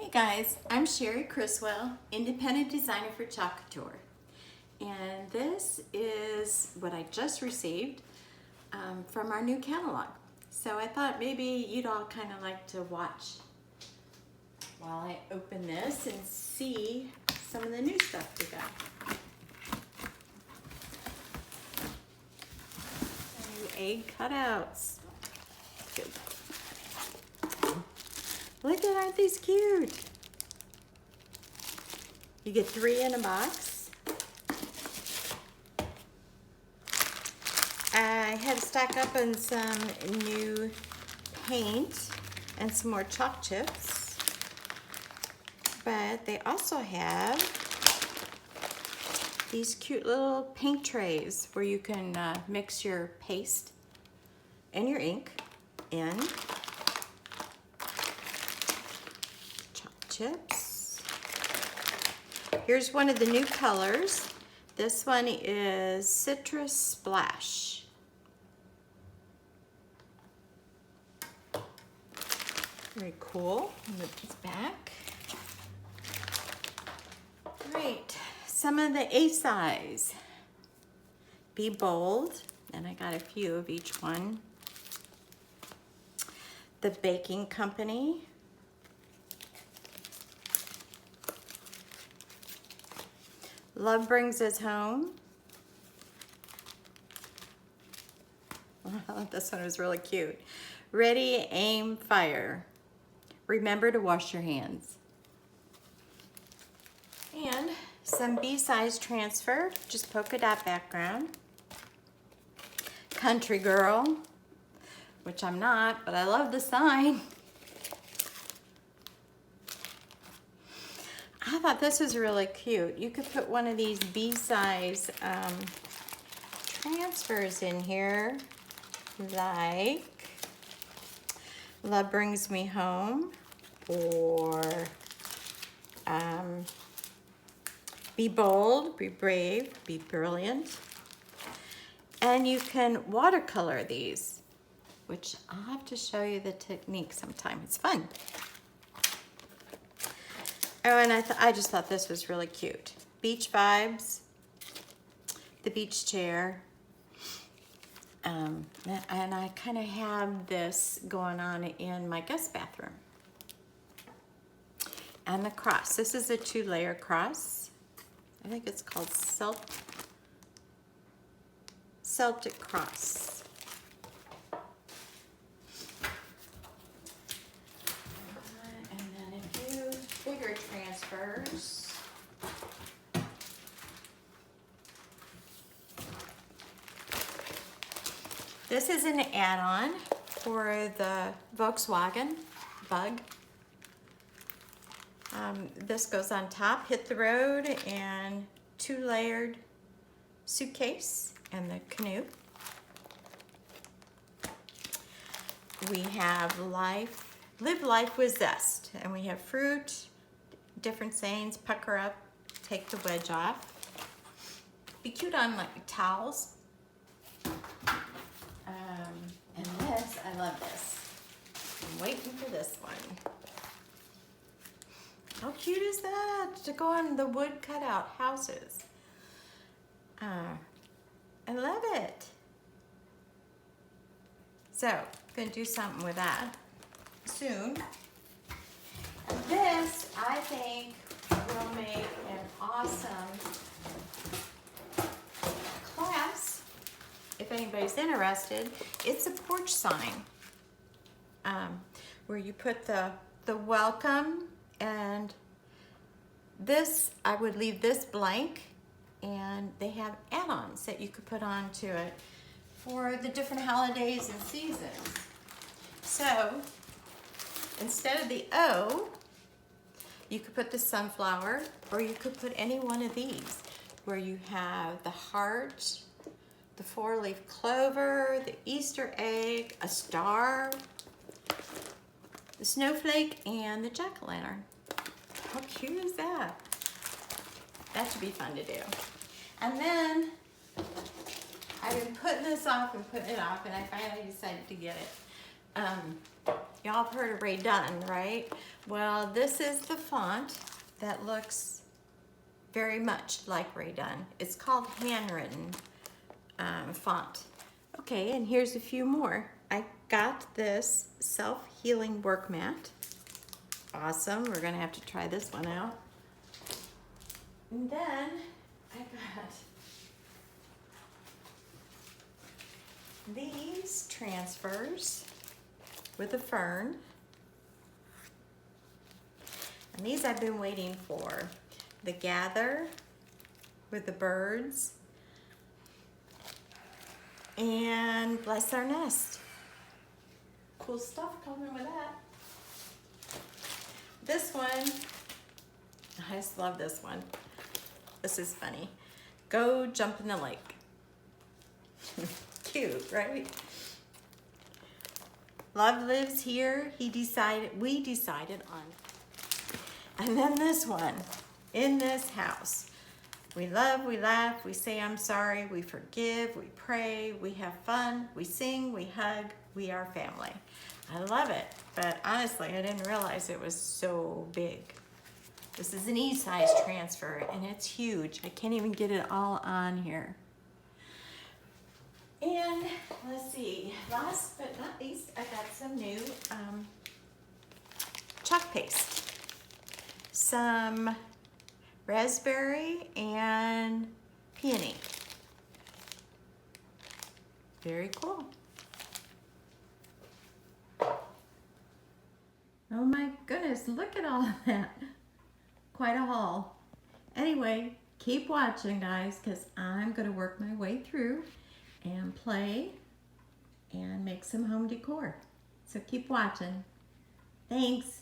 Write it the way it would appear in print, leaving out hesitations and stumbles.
Hey guys, I'm Cherie Criswell, independent designer for Couture. And this is what I just received from our new catalog. So I thought maybe you'd all kind of like to watch while I open this and see some of the new stuff we got. New egg cutouts. Good. Look at, aren't these cute? You get 3 in a box. I had to stock up on some new paint and some more chalk chips. But they also have these cute little paint trays where you can mix your paste and your ink in. Chips. Here's one of the new colors. This one is Citrus Splash. Very cool. Move this back. Great. Some of the A size. Be Bold, and I got a few of each one. The Baking Company. Love Brings Us Home. This one was really cute. Ready, Aim, Fire. Remember to wash your hands. And some B-size transfer, just polka dot background. Country Girl, which I'm not, but I love the sign. I thought this was really cute. You could put one of these B-size transfers in here, like Love Brings Me Home, or Be Bold, Be Brave, Be Brilliant. And you can watercolor these, which I'll have to show you the technique sometime. It's fun. Oh, and I just thought this was really cute. Beach Vibes, the beach chair. And I kind of have this going on in my guest bathroom. And the cross. This is a 2-layer cross. I think it's called Celtic Cross. Bigger transfers. This is an add-on for the Volkswagen Bug. This goes on top, hit the road, and 2-layered suitcase and the canoe. We have Live Life with Zest, and we have fruit, different sayings, pucker up, take the wedge off. Be cute on like towels. And this, I love this. I'm waiting for this one. How cute is that? To go on the wood cutout houses. I love it. So, I'm gonna do something with that soon. And this, I think, will make an awesome class. If anybody's interested, it's a porch sign where you put the welcome, and this, I would leave this blank, and they have add-ons that you could put onto it for the different holidays and seasons. So, instead of the O, you could put the sunflower, or you could put any one of these, where you have the heart, the 4-leaf clover, the Easter egg, a star, the snowflake, and the jack-o'-lantern. How cute is that? That should be fun to do. And then, I've been putting this off and putting it off, and I finally decided to get it. y'all have heard of Ray Dunn, right? Well, this is the font that looks very much like Ray Dunn. It's called handwritten font. Okay, and here's a few more. I got this self-healing work mat. Awesome, we're gonna have to try this one out. And then I got these transfers with a fern. And these I've been waiting for. The gather with the birds and bless our nest. Cool stuff coming with that. This one, I just love this one. This is funny. Go jump in the lake. Cute, right? Love lives here. We decided on. And then this one, in this house. We love, we laugh, we say I'm sorry, we forgive, we pray, we have fun, we sing, we hug, we are family. I love it, but honestly, I didn't realize it was so big. This is an E-size transfer, and it's huge. I can't even get it all on here. And let's see, last but not least, I got some new chalk paste. Some raspberry and peony. Very cool. Oh my goodness, look at all of that. Quite a haul. Anyway, keep watching, guys, because I'm going to work my way through and play and make some home decor. So keep watching. Thanks.